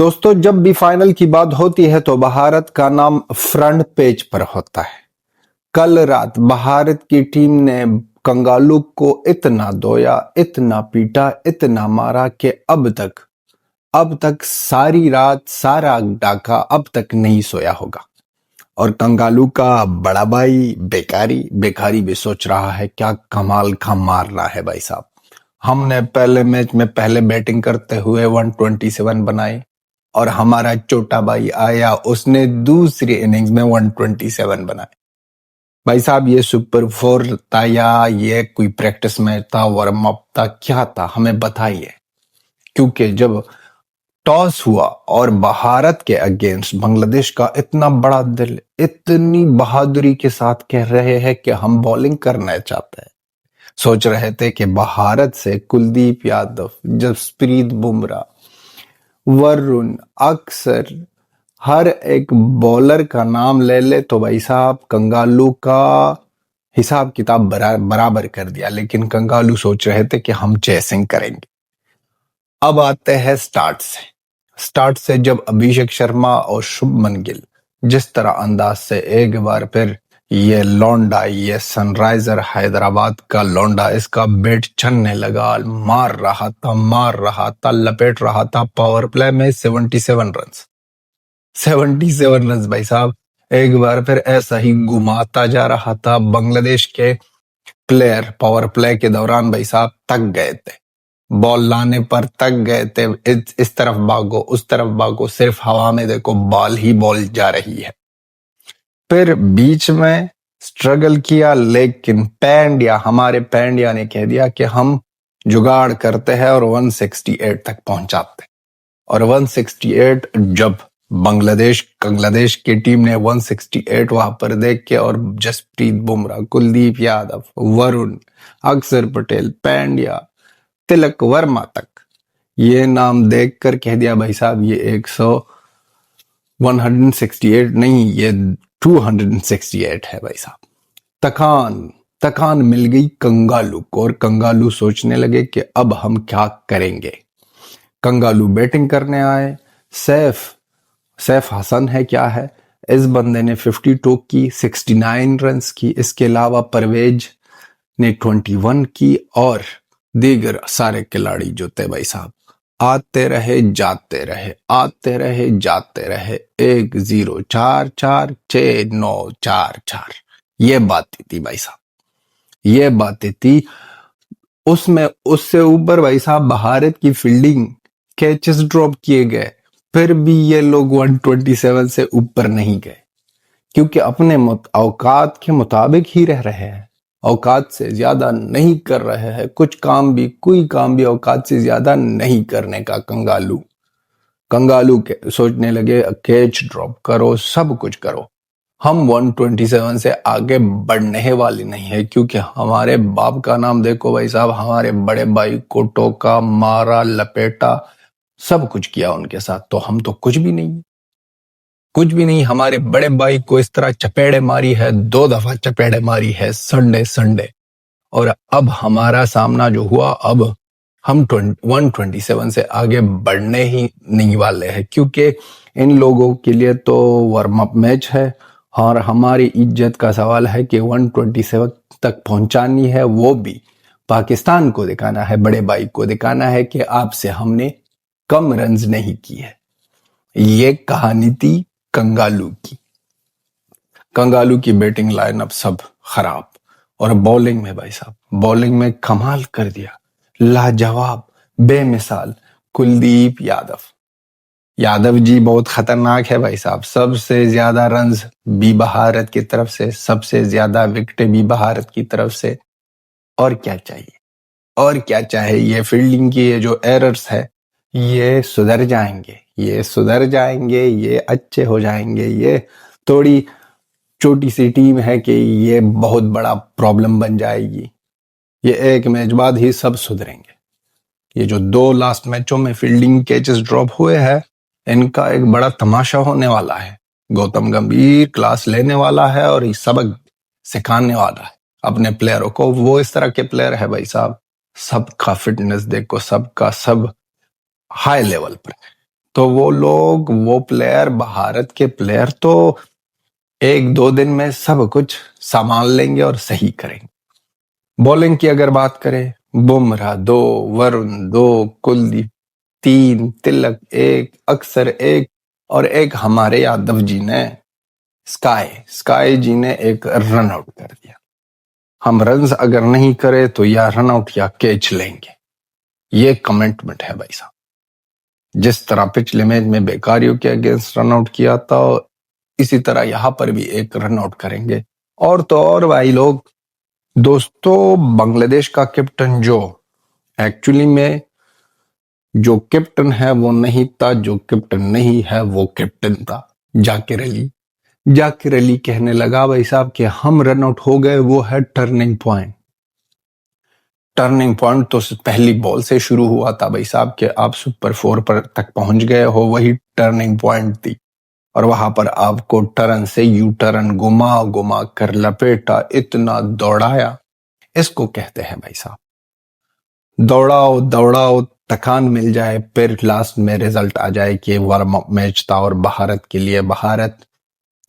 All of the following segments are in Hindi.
दोस्तों, जब भी फाइनल की बात होती है तो भारत का नाम फ्रंट पेज पर होता है। कल रात भारत की टीम ने कंगालू को इतना धोया, इतना पीटा, इतना मारा कि अब तक सारी रात सारा डाका अब तक नहीं सोया होगा। और कंगालू का बड़ा भाई बेकारी भी सोच रहा है क्या कमाल का मारना है भाई साहब। हमने पहले मैच में पहले बैटिंग करते हुए 127 बनाए और हमारा छोटा भाई आया, उसने दूसरी इनिंग्स में 127 बनाए। भाई साहब, ये सुपर फोर था या ये कोई प्रैक्टिस मैच था, वार्म अप था, क्या था, हमें बताइए। क्योंकि जब टॉस हुआ और भारत के अगेंस्ट बांग्लादेश का इतना बड़ा दिल इतनी बहादुरी के साथ कह रहे हैं कि हम बॉलिंग करना चाहते हैं, सोच रहे थे कि भारत से कुलदीप यादव, जसप्रीत बुमराह, वरुण, अक्सर हर एक बॉलर का नाम ले ले तो भाई साहब कंगालू का हिसाब किताब बराबर कर दिया। लेकिन कंगालू सोच रहे थे कि हम चेसिंग करेंगे। अब आते हैं स्टार्ट से जब अभिषेक शर्मा और शुभमन गिल जिस तरह अंदाज से एक बार फिर ये लौंडा, ये सनराइजर हैदराबाद का लौंडा, इसका बैट छनने लगा, मार रहा था, लपेट रहा था। पावर प्ले में 77 रन भाई साहब, एक बार फिर ऐसा ही घुमाता जा रहा था। बांग्लादेश के प्लेयर पावर प्ले के दौरान भाई साहब थक गए थे, बॉल लाने पर थक गए थे। इस तरफ भागो, उस तरफ भागो, सिर्फ हवा में देखो बॉल जा रही है। फिर बीच में स्ट्रगल किया, लेकिन हमारे पैंड्या ने कह दिया कि हम जुगाड़ करते हैं और 168 तक पहुंचाते। और 168 जब बांग्लादेश की टीम ने 168 वहां पर देख के, और जसप्रीत बुमराह, कुलदीप यादव, वरुण, अक्षर पटेल, पैंड्या, तिलक वर्मा तक ये नाम देखकर कह दिया भाई साहब ये 168 नहीं, ये 268 है भाई साहब। तकान मिल गई कंगालू को और कंगालू सोचने लगे कि अब हम क्या करेंगे। कंगालू बैटिंग करने आए। सैफ हसन है क्या है, इस बंदे ने 52 की, 69 रन्स की। इसके अलावा परवेज ने 21 की और दीगर सारे खिलाड़ी जो थे भाई साहब आते रहे जाते रहे 1-0-4-4-6-9-4-4। ये बातें थी भाई साहब, ये बातें थी। उसमें उससे ऊपर भाई साहब भारत की फील्डिंग, कैचेस ड्रॉप किए गए, फिर भी ये लोग 127 से ऊपर नहीं गए, क्योंकि अपने औकात के मुताबिक ही रह रहे हैं, औकात से ज्यादा नहीं कर रहे हैं। कोई काम भी औकात से ज्यादा नहीं करने का। कंगालू के सोचने लगे कैच ड्रॉप करो, सब कुछ करो, हम 127 से आगे बढ़ने वाले नहीं है। क्योंकि हमारे बाप का नाम देखो भाई साहब, हमारे बड़े भाई को टोका, मारा, लपेटा, सब कुछ किया उनके साथ, तो हम तो कुछ भी नहीं। हमारे बड़े भाई को इस तरह चपेड़े मारी है, 2 दफा चपेड़े मारी है संडे। और अब हमारा सामना जो हुआ, अब हम 127 से आगे बढ़ने ही नहीं वाले हैं। क्योंकि इन लोगों के लिए तो वार्म अप मैच है और हमारी इज्जत का सवाल है कि 127 तक पहुंचानी है, वो भी पाकिस्तान को दिखाना है, बड़े भाई को दिखाना है कि आपसे हमने कम रन्स नहीं की है। ये कहानी थी कंगालू की बैटिंग लाइनअप सब खराब। और बॉलिंग में भाई साहब, बॉलिंग में कमाल कर दिया, लाजवाब, बेमिसाल कुलदीप यादव जी बहुत खतरनाक है भाई साहब। सबसे ज्यादा रन्स भी भारत की तरफ से, सबसे ज्यादा विकेटें भी भारत की तरफ से। और क्या चाहिए, ये फील्डिंग की ये जो एरर्स है ये सुधर जाएंगे, ये अच्छे हो जाएंगे। ये थोड़ी छोटी सी टीम है कि ये बहुत बड़ा प्रॉब्लम बन जाएगी, ये एक मैच बाद ही सब सुधरेंगे। ये जो 2 लास्ट मैचों में फील्डिंग कैचेस ड्रॉप हुए हैं, इनका एक बड़ा तमाशा होने वाला है। गौतम गंभीर क्लास लेने वाला है और ये सबक सिखाने वाला है अपने प्लेयरों को। वो इस तरह के प्लेयर है भाई साहब, सबका फिटनेस देखो, सबका सब हाई लेवल पर। तो वो लोग, वो प्लेयर, भारत के प्लेयर तो 1-2 दिन में सब कुछ संभाल लेंगे और सही करेंगे। बॉलिंग की अगर बात करें, बुमराह 2, वरुण 2, कुलदीप 3, तिलक 1, अक्सर 1 और एक हमारे यादव जी ने, स्काई जी ने एक रन आउट कर दिया। हम रन्स अगर नहीं करे तो या रन आउट या कैच लेंगे, ये कमिटमेंट है भाई साहब। जिस तरह पिछले मैच में बेकारियों के अगेंस्ट रन आउट किया था, इसी तरह यहां पर भी एक रन आउट करेंगे। और तो और भाई लोग, दोस्तों, बांग्लादेश का कैप्टन जो एक्चुअली में जो कैप्टन है वो नहीं था, जो कैप्टन नहीं है वो कैप्टन था, जाकिर अली कहने लगा भाई साहब कि हम रन आउट हो गए, वो है टर्निंग पॉइंट। टर्निंग पॉइंट तो पहली बॉल से शुरू हुआ था भाई साहब कि आप सुपर 4 पर तक पहुंच गए हो, वही टर्निंग पॉइंट थी। और वहां पर आपको टर्न से यू टर्न घुमा घुमा कर लपेटा, इतना दौड़ाया, इसको कहते हैं भाई साहब दौड़ाओ दौड़ाओ, थकान मिल जाए, फिर लास्ट में रिजल्ट आ जाए कि वार्म अप मैच था। और भारत के लिए, भारत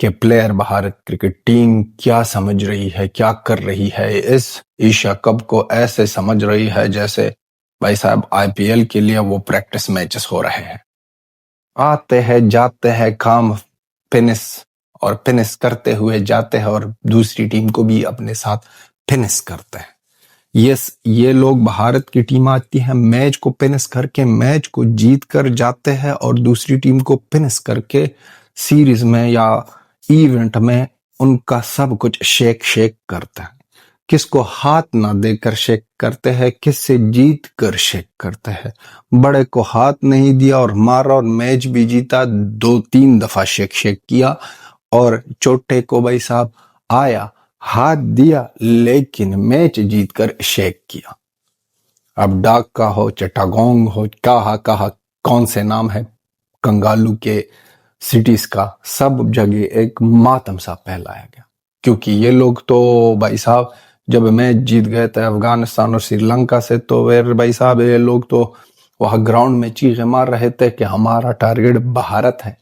के प्लेयर, भारत क्रिकेट टीम क्या समझ रही है, क्या कर रही है, इस एशिया कप को ऐसे समझ रही है जैसे भाई साहब आईपीएल के लिए वो प्रैक्टिस मैचेस हो रहे हैं। आते हैं जाते हैं, काम फिनिश और फिनिश करते हुए जाते हैं और दूसरी टीम को भी अपने साथ फिनिश करते हैं। ये लोग, भारत की टीम आती है, मैच को फिनिश करके, मैच को जीत कर जाते हैं और दूसरी टीम को फिनिश करके सीरीज में या इवेंट में उनका सब कुछ शेक करते हैं। किसको हाथ ना देकर शेक करते हैं, किससे जीत कर शेक करते हैं। बड़े को हाथ नहीं दिया और मारा और मैच भी जीता, 2-3 दफा शेक किया। और छोटे को भाई साहब आया, हाथ दिया, लेकिन मैच जीतकर शेक किया। अब डाक का हो, चटागोंग हो, कहा कौन से नाम है कंगालू के सिटीज का, सब जगह एक मातम सा फैलाया गया। क्योंकि ये लोग तो भाई साहब जब मैच जीत गए थे अफगानिस्तान और श्रीलंका से, तो फिर भाई साहब ये लोग तो वहां ग्राउंड में चीखें मार रहे थे कि हमारा टारगेट भारत है।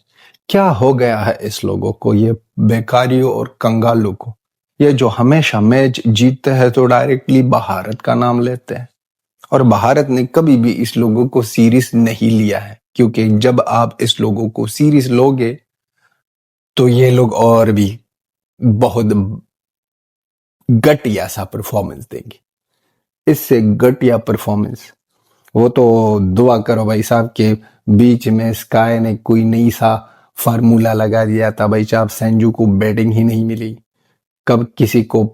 क्या हो गया है इस लोगों को, ये बेकारियों और कंगालू को, ये जो हमेशा मैच जीतते हैं तो डायरेक्टली भारत का नाम लेते हैं। और भारत ने कभी भी इस लोगों को सीरियस नहीं लिया है, क्योंकि जब आप इस लोगों को सीरियस लोगे तो ये लोग और भी बहुत घटिया सा परफॉर्मेंस देंगे। इससे घटिया परफॉर्मेंस, वो तो दुआ करो भाई साहब के बीच में स्काई ने कोई नई सा फार्मूला लगा दिया था भाई साहब, संजू को बैटिंग ही नहीं मिली, कब किसी को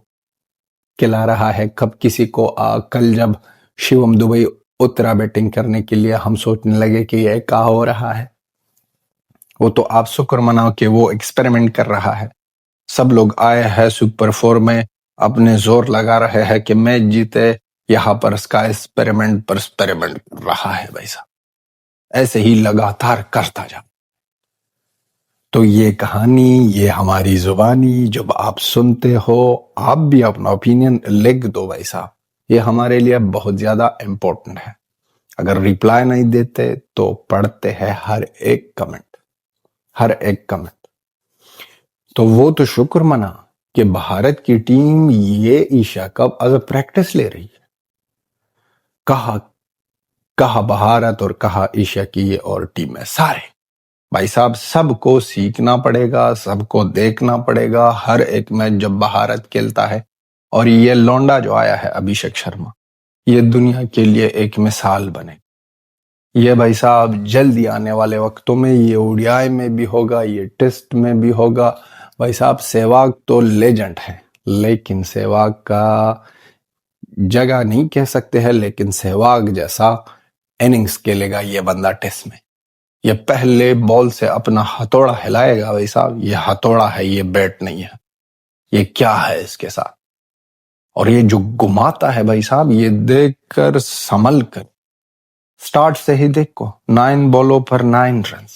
खिला रहा है, कब किसी को। कल जब शिवम दुबई उतरा बैटिंग करने के लिए, हम सोचने लगे कि यह क्या हो रहा है। वो तो आप शुक्र मनाओ कि वो एक्सपेरिमेंट कर रहा है। सब लोग आए हैं सुपर 4 में, अपने जोर लगा रहे हैं कि मैच जीते, यहां पर इसका एक्सपेरिमेंट पर एक्सपेरिमेंट कर रहा है भाई साहब, ऐसे ही लगातार करता जा। तो ये कहानी, ये हमारी जुबानी जब आप सुनते हो, आप भी अपना ओपिनियन लिख दो भाई साहब, ये हमारे लिए बहुत ज्यादा इंपॉर्टेंट है। अगर रिप्लाई नहीं देते तो पढ़ते हैं हर एक कमेंट। तो वो तो शुक्र मना कि भारत की टीम ये एशिया कप एज प्रैक्टिस ले रही है। कहा भारत और कहा एशिया की ये और टीम है, सारे भाई साहब सबको सीखना पड़ेगा, सबको देखना पड़ेगा हर एक मैच जब भारत खेलता है। और ये लौंडा जो आया है अभिषेक शर्मा, ये दुनिया के लिए एक मिसाल बने। ये भाई साहब जल्दी आने वाले वक्तों में ये ओडीआई में भी होगा, ये टेस्ट में भी होगा। भाई साहब सहवाग तो लेजेंड है, लेकिन सहवाग का जगह नहीं कह सकते हैं, लेकिन सहवाग जैसा इनिंग्स खेलेगा ये बंदा टेस्ट में। ये पहले बॉल से अपना हथौड़ा हिलाएगा भाई साहब, ये हथौड़ा है, ये बैट नहीं है। ये क्या है इसके साथ, और ये जो घुमाता है भाई साहब, ये देखकर संभल कर, स्टार्ट से ही देखो 9 बॉलों पर 9 रन।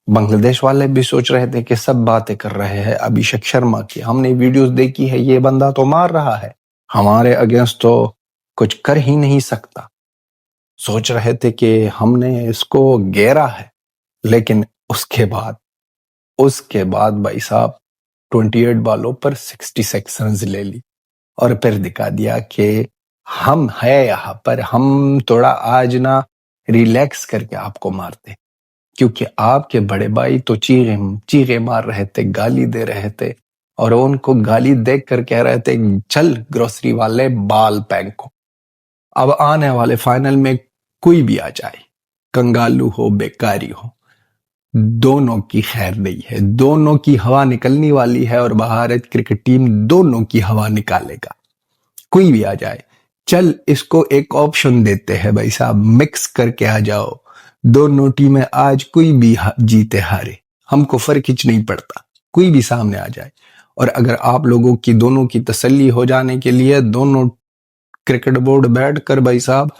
बांग्लादेश वाले भी सोच रहे थे कि सब बातें कर रहे हैं अभिषेक शर्मा की, हमने वीडियोस देखी है, ये बंदा तो मार रहा है, हमारे अगेंस्ट तो कुछ कर ही नहीं सकता। सोच रहे थे कि हमने इसको घेरा है, लेकिन उसके बाद भाई साहब 28 बॉलों पर 66 रन ले ली और फिर दिखा दिया कि हम है यहाँ पर, हम थोड़ा आज ना रिलैक्स करके आपको मारते, क्योंकि आपके बड़े भाई तो चीखे मार रहे थे, गाली दे रहे थे और उनको गाली देख कर कह रहे थे चल ग्रोसरी वाले बाल पैंक को। अब आने वाले फाइनल में कोई भी आ जाए, कंगालू हो बेकारी हो, दोनों की खैर नहीं है, दोनों की हवा निकलने वाली है और भारत क्रिकेट टीम दोनों की हवा निकालेगा। कोई भी आ जाए, चल इसको एक ऑप्शन देते हैं भाई साहब, मिक्स करके आ जाओ, दोनों टीमें आज कोई भी जीते हारे हमको फर्क ही नहीं पड़ता, कोई भी सामने आ जाए। और अगर आप लोगों की दोनों की तसल्ली हो जाने के लिए दोनों क्रिकेट बोर्ड बैठ कर भाई साहब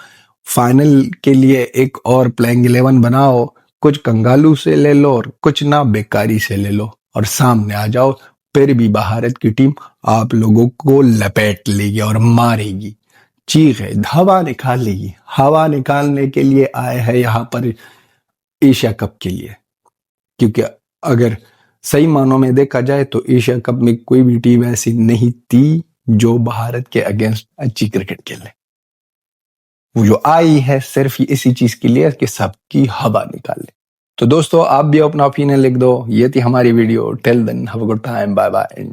फाइनल के लिए एक और प्लेइंग 11 बनाओ, कुछ कंगालू से ले लो और कुछ ना बेकारी से ले लो और सामने आ जाओ, फिर भी भारत की टीम आप लोगों को लपेट लेगी और मारेगी, चीख है, हवा निकाल लेगी। हवा निकालने के लिए आए हैं यहाँ पर एशिया कप के लिए, क्योंकि अगर सही मानों में देखा जाए तो एशिया कप में कोई भी टीम ऐसी नहीं थी जो भारत के अगेंस्ट अच्छी क्रिकेट खेले। वो जो आई है सिर्फ इसी चीज के लिए कि सबकी हवा निकाले। तो दोस्तों आप भी अपना ओपिनियन लिख दो। ये थी हमारी video. Till then have a good time, bye bye.